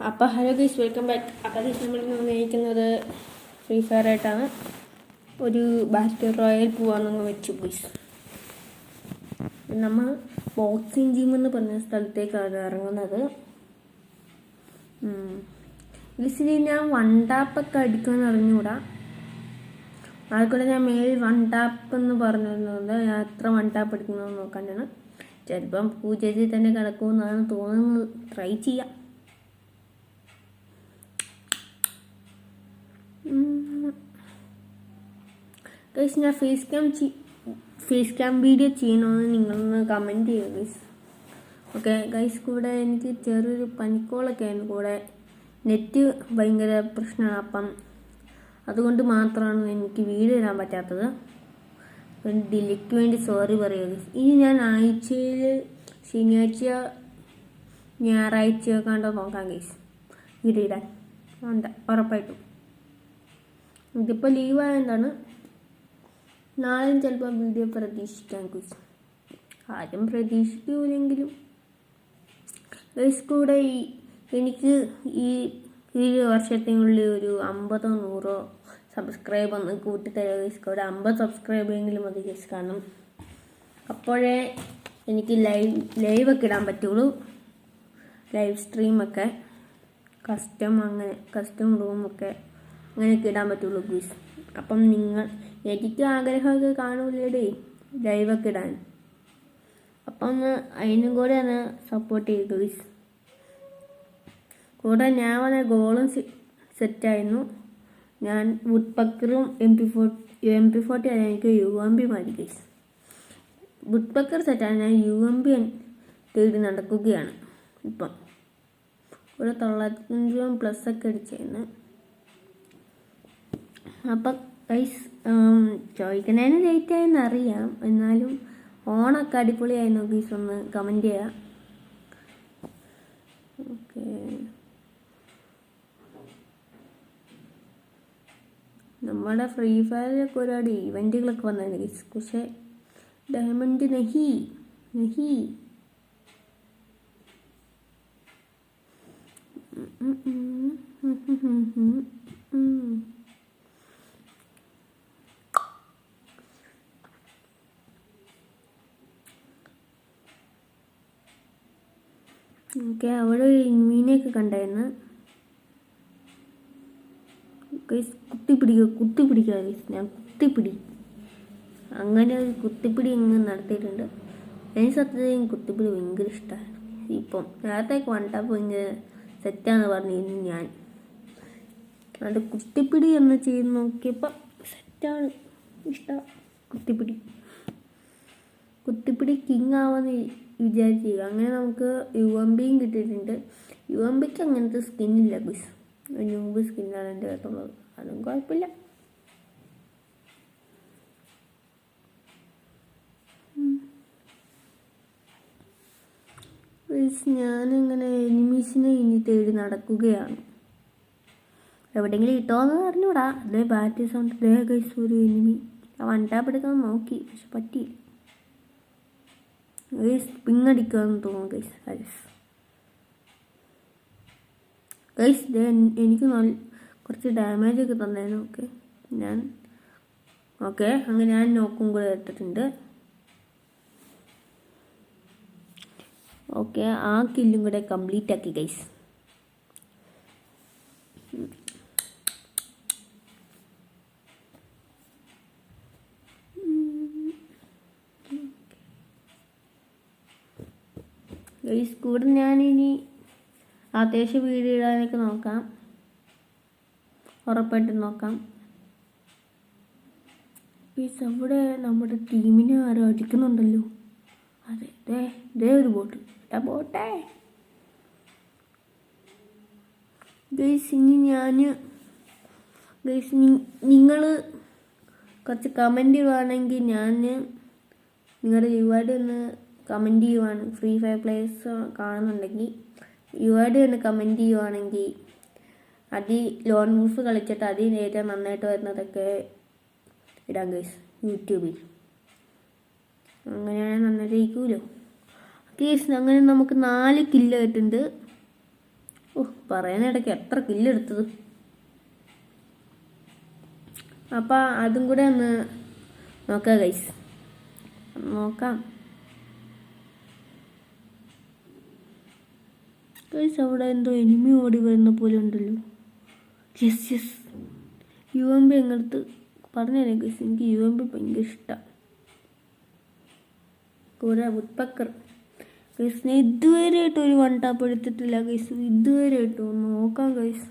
അപ്പോൾ hello guys, welcome back. അപ്പോൾ guys നമ്മൾ നിർണ്ണയിക്കുന്നത് ഫ്രീ ഫയർ ആയിട്ടാണ്. ഒരു ബാറ്റിൽ റോയൽ പോവാന്നങ്ങ് വെച്ചു ഗൈസ്. നമ്മൾ ബോക്സിംഗ് ജിം എന്ന് പറഞ്ഞ സ്ഥലത്തേക്കാണ് ഇറങ്ങുന്നത്. ഗൈസ് ഞാൻ വൺ ടാപ്പൊക്കെ അടിക്കുമെന്ന് അറിഞ്ഞുകൂടാ. അതുകൊണ്ട് ഞാൻ മേൽ വൺ ടാപ്പ് എന്ന് പറഞ്ഞിരുന്നത് ഞാൻ എത്ര വൺ ടാപ്പ് അടിക്കുന്നതെന്ന് നോക്കാനാണ്. ചിലപ്പം പൂജയിൽ തന്നെ കിടക്കുമെന്നാണ് തോന്നുന്നത്. ട്രൈ ചെയ്യാം. ഗൈസ് ഞാൻ ഫേസ് ക്യാം വീഡിയോ ചെയ്യണമെന്ന് നിങ്ങളൊന്ന് കമൻറ്റ് ചെയ്യുക ഗൈസ്. ഓക്കെ ഗൈസ്, കൂടെ എനിക്ക് ചെറിയൊരു പനിക്കോളൊക്കെ ആയിരുന്നു. കൂടെ നെറ്റ് ഭയങ്കര പ്രശ്നമാണ്. അപ്പം അതുകൊണ്ട് മാത്രമാണ് എനിക്ക് വീഡിയോ ഇടാൻ പറ്റാത്തത്. ഡിലിക്ക് വേണ്ടി സോറി പറയുക ഗൈസ്. ഇനി ഞാൻ ആഴ്ചയിൽ ശനിയാഴ്ച ഞായറാഴ്ച കണ്ടോ നോക്കാം ഗൈസ് വീഡിയോ ഇടാൻ. ഉറപ്പായിട്ടും ഇതിപ്പോൾ ലീവായതുകൊണ്ടാണ്. നാളെയും ചിലപ്പോൾ വീഡിയോ പ്രതീക്ഷിക്കാൻ ഗൈസ്. ആരും പ്രതീക്ഷിക്കൂലെങ്കിലും ഗൈസ് കൂടെ എനിക്ക് ഈ വർഷത്തിനുള്ളിൽ ഒരു 50-100 സബ്സ്ക്രൈബ് ഒന്ന് കൂട്ടിത്തരാം ഗൈസ്. കൂടെ 50 സബ്സ്ക്രൈബെങ്കിലും മതി ഗൈസ്. കാരണം അപ്പോഴേ എനിക്ക് ലൈവൊക്കെ ഇടാൻ പറ്റുള്ളൂ. ലൈവ് സ്ട്രീമൊക്കെ കസ്റ്റം റൂമൊക്കെ അങ്ങനെയൊക്കെ ഇടാൻ പറ്റുള്ളൂ ഗൈസ്. അപ്പം എനിക്ക് ആഗ്രഹമൊക്കെ കാണൂലേ ലൈവൊക്കെ ഇടാൻ. അപ്പം ഒന്ന് അതിനും കൂടെ ഒന്ന് സപ്പോർട്ട് ചെയ്തു ഗൈസ്. കൂടെ ഞാൻ വന്ന ഗോളും സെറ്റായിരുന്നു. ഞാൻ വുഡ് പക്കറും MP40 ആണ്. എനിക്ക് UMP മതി ഗൈസ്. വുഡ് പക്കർ സെറ്റാണ്. ഞാൻ UMP തേടി നടക്കുകയാണ് ഇപ്പം. ഇവിടെ 950 ഒക്കെ അടിച്ചായിരുന്നു. അപ്പം ഗൈസ് ചോദിക്കണേന് ലേറ്റ് ആയെന്ന് അറിയാം. എന്നാലും ഓണൊക്കെ അടിപൊളിയായിരുന്നു ഗൈസ്. ഒന്ന് കമൻറ്റ് ചെയ്യാം. ഓക്കെ, നമ്മുടെ ഫ്രീ ഫയറിലൊക്കെ ഒരുപാട് ഇവൻറ്റുകളൊക്കെ വന്നായിരുന്നു ഗൈസ്. പക്ഷേ ഡയമണ്ട് നഹി. ഓക്കെ, അവിടെ ഒരു മീനെയൊക്കെ കണ്ടായിരുന്നു ഗൈസ്. കുത്തിപ്പിടിക്കുക ഗൈസ്. ഞാൻ കുത്തിപ്പിടി അങ്ങനെ ഒരു കുത്തിപ്പിടി ഇങ്ങനെ നടത്തിയിട്ടുണ്ട്. എനിക്ക് സത്യത്തിൽ കുത്തിപ്പിടി ഭയങ്കര ഇഷ്ടമാണ്. ഇപ്പം നേരത്തേക്ക് വൺ ടാപ്പ് ഭയങ്കര സെറ്റാന്ന് പറഞ്ഞിരുന്നു ഞാൻ. അത് കുത്തിപ്പിടി എന്ന് ചെയ്ത് നോക്കിയപ്പോൾ സെറ്റാണ്. ഇഷ്ടമാണ് കുത്തിപ്പിടി കിങ് ആവാന്ന് വിചാരിക്കുക. അങ്ങനെ നമുക്ക് UMPയും കിട്ടിയിട്ടുണ്ട്. UMPക്ക് അങ്ങനത്തെ സ്കിന്നില്ല ഗൈസ്. ന്യൂബ് സ്കിന്നാണ് എൻ്റെ അകത്തുള്ളത്. അതും കുഴപ്പമില്ല. ഞാനിങ്ങനെ എനിമീസിനെ ഇനി തേടി നടക്കുകയാണ്. എവിടെയെങ്കിലും കിട്ടുമോയെന്ന് അറിഞ്ഞൂടാ. അതേ ബാറ്റ് സൗണ്ട്. ഗൈസ് ഒരു എനിമി. വൺ ടാപ്പ് എടുക്കാൻ നോക്കി, പക്ഷെ പറ്റിയില്ല ഗൈസ്. പിങ്ങടിക്കാന്ന് തോന്നുന്നു ഗൈസ്. എനിക്ക് കുറച്ച് ഡാമേജ് ഒക്കെ തന്നായിരുന്നു. അങ്ങനെ ഞാൻ നോക്കും കൂടെ എടുത്തിട്ടുണ്ട്. ഓക്കെ, ആ കില്ലും കൂടെ കംപ്ലീറ്റ് ആക്കി ഗൈസ്. ഗൈസ് കൂടെ ഞാനിനി അത്യാവശ്യം വീഡിയോ ഇടാനൊക്കെ നോക്കാം, ഉറപ്പായിട്ടും നോക്കാം. ഗൈസ് അവിടെ നമ്മുടെ ടീമിനെ ആരോ അടിക്കുന്നുണ്ടല്ലോ. അതെ ദേ ഒരു ബോട്ട് ബോട്ടേ. ഗൈസ് ഇനി ഗൈസ് നിങ്ങൾ കുറച്ച് കമൻറ്റ് ചെയ്യുവാണെങ്കിൽ ഞാൻ നിങ്ങളുടെ യുവായിട്ട് ഒന്ന് കമൻറ്റ് ചെയ്യുവാണ്. ഫ്രീ ഫയർ പ്ലേയേഴ്സ് കാണുന്നുണ്ടെങ്കിൽ യുവായിട്ട് ഒന്ന് കമൻറ്റ് ചെയ്യുവാണെങ്കിൽ ലോൺ മൂഫ് കളിച്ചിട്ട് ഏറ്റവും നന്നായിട്ട് വരുന്നതൊക്കെ ഇടാം ഗൈസ് യൂട്യൂബിൽ. അങ്ങനെയാണെങ്കിൽ നന്നായിട്ട് ഇരിക്കുമല്ലോ ഗൈസ്. അങ്ങനെ നമുക്ക് 4 കില്ല് കിട്ടുന്നുണ്ട്. പറയാനിടയ്ക്ക് എത്ര കില്ലെടുത്തത്. അപ്പം അതും കൂടെ ഒന്ന് നോക്കാം ഗൈസ്, നോക്കാം ഗൈസ്. അവിടെ എന്തോ എനിമി ഓടി വരുന്ന പോലെ ഉണ്ടല്ലോ. യെസ് UMP എങ്ങടുത്ത് പറഞ്ഞുതരാം ഗൈസ്. എനിക്ക് UMP ഭയങ്കര ഇഷ്ടമാണ്. കൂടെ വുഡ്പക്കർ ഗൈസ്. ഞാൻ ഇതുവരെയായിട്ട് ഒരു 1 ടാപ്പ് എടുത്തിട്ടില്ല ഗൈസ്, ഇതുവരെയായിട്ട്. ഒന്ന് നോക്കാം ഗൈസ്.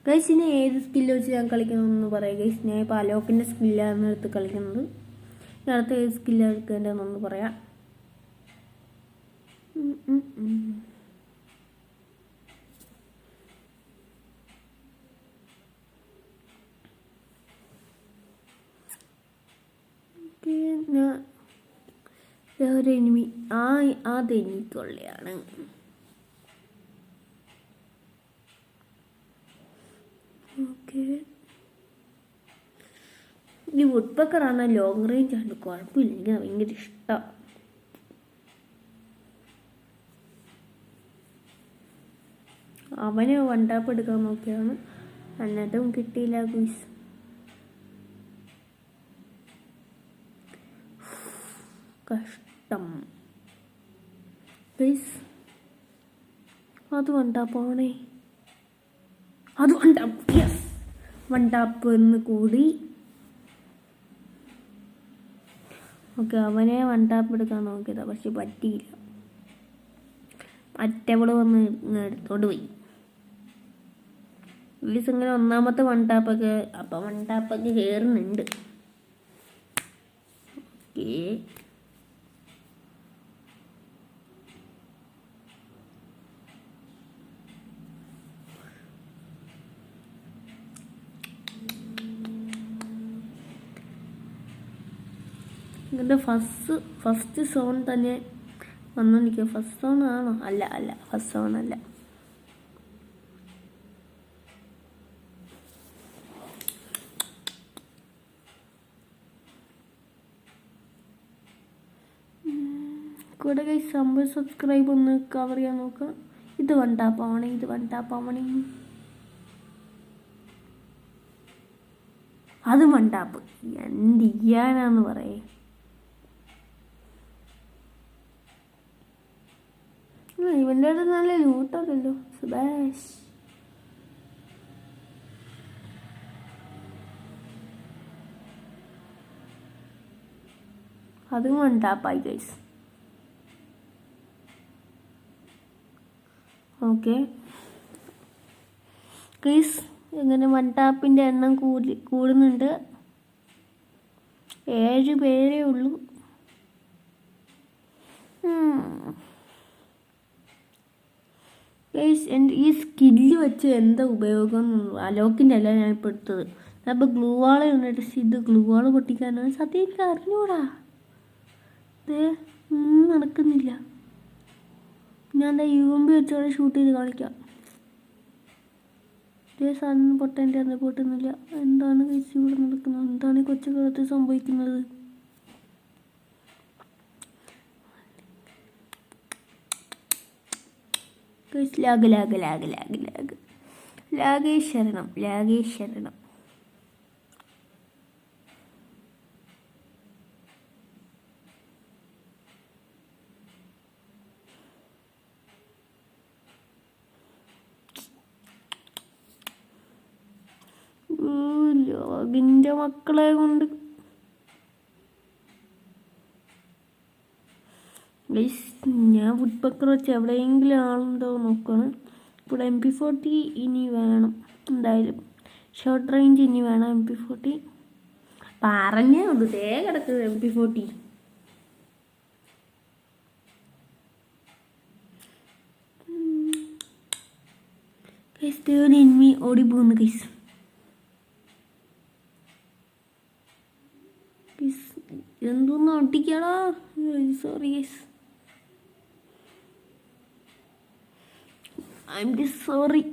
ഗൈസ് ഇനി ഏത് സ്കില്ല് വെച്ച് ഞാൻ കളിക്കണമെന്ന് പറയാം ഗൈസ്. ഞാൻ ഇപ്പോൾ അലോക്കിൻ്റെ സ്കില്ലാണ് എടുത്ത് കളിക്കുന്നത്. ഞാൻ അടുത്ത ഏത് സ്കില്ലാണ് എടുക്കേണ്ടതെന്നൊന്ന് പറയാം. ഒരു എനിമി അത് എനിക്കുള്ളതാണ്. ഓക്കെ ഈ വുഡ്പക്കറാണ് ലോങ് റേഞ്ച് ആണ്, കുഴപ്പമില്ല. എനിക്ക് ഭയങ്കര ഇഷ്ടമാണ്. അവന് 1 ടാപ്പ് എടുക്കാൻ നോക്കിയാണ്, എന്നിട്ടും കിട്ടിയില്ല ഗൈസ്. കഷ്ടം ഗൈസ്. അത് 1 ടാപ്പാണേ, അത് 1 ടാപ്പ്. യെസ് 1 ടാപ്പ് എന്ന് കൂടി. ഓക്കെ അവനെ 1 ടാപ്പ് എടുക്കാൻ നോക്കിയതാ, പക്ഷെ പറ്റിയില്ല. മറ്റവള് വന്ന് എടുത്തോണ്ട് പോയി ഗൈസ്. ഇങ്ങനെ ഒന്നാമത്തെ 1 ടാപ്പൊക്കെ അപ്പം 1 ടാപ്പൊക്കെ കയറുന്നുണ്ട്. ഓക്കെ ഇതിൻ്റെ ഫസ്റ്റ് സോൺ തന്നെ വന്നിരിക്കുക. ഫസ്റ്റ് സോൺ ആണോ? അല്ല ഫസ്റ്റ് സോൺ അല്ല. കൂടെ ഗൈസ് 50 സബ്സ്ക്രൈബ് ഒന്ന് കവർ ചെയ്യാൻ നോക്കുക. ഇത് 1 ടാപ്പ് ആവണേ, ഇത് 1 ടാപ്പ് ആവണേ. അത് 1 ടാപ്പ്. എന്ത് ചെയ്യാനാന്ന് പറയേ. ഇവൻ്റെ അടുത്ത് നല്ല ലൂട്ടല്ലോ സുബാഷ്. അതും 1 ടാപ്പായി ഗൈസ്. ഓക്കെ ഗൈസ് ഇങ്ങനെ 1 ടാപ്പിൻ്റെ എണ്ണം കൂടുന്നുണ്ട്. 7 പേരേ ഉള്ളൂ. ഗൈസ് ഈ സ്കില്ല് വെച്ച് എന്താ ഉപയോഗം? അലോക്കിൻ്റെ അല്ല ഞാൻ ഇപ്പോൾ എടുത്തത്. അപ്പോൾ ഗ്ലൂ വാള് കണ്ടിട്ട് ഇത് ഗ്ലൂ വാള് പൊട്ടിക്കാനാണ്. സത്യം എനിക്ക് അറിഞ്ഞൂടാ, നടക്കുന്നില്ല. ഞാൻ UMP വെച്ചോടെ ഷൂട്ട് ചെയ്ത് കാണിക്കാം. സാധനം പൊട്ടേൻ്റെ അന്ന് പൊട്ടുന്നില്ല. എന്താണ് ഗൈസ് ഇവിടെ നടക്കുന്നത്? എന്താണ് ഈ കൊച്ചുകാലത്ത് സംഭവിക്കുന്നത്? ലാഗേശ്വരണം. ഡോഗിൻ്റെ മക്കളെ കൊണ്ട് ഞാൻ വുഡ് പക്കർ വെച്ച് എവിടെയെങ്കിലും ആളുണ്ടോ നോക്കുകയാണ്. ഇവിടെ MP40 ഇനി വേണം എന്തായാലും. ഷോർട്ട് റേഞ്ച് ഇനി വേണം MP40. പറഞ്ഞേ ഉള്ളൂ കിടക്കുന്നത് MP40. എനിമി ഓടി പോകുന്നു ഗൈസ്. എന്തോന്ന് ഒട്ടിക്കാടാ. Sorry guys, sorry.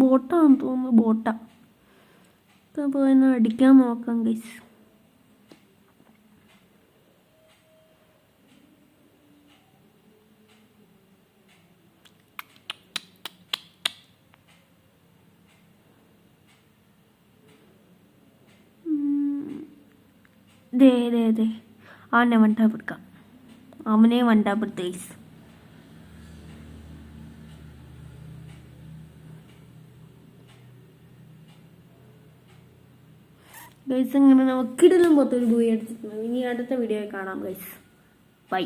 ബോട്ടാന്ന് തോന്നുന്നു, ബോട്ടാ. അപ്പോൾ എന്നെ അടിക്കാൻ നോക്കാം ഗൈസ്. ദേ അവനെ വണ്ടാപ്പെടുക്കാം, അവനെ വണ്ടാപ്പെടുത്ത ഗൈസ്. ഗൈസ് അങ്ങനെ നമുക്കിടലും പോത്തൊരു പോയി അടിച്ചിട്ടുണ്ട്. ഇനി അടുത്ത വീഡിയോ കാണാം ഗൈസ്. ബൈ.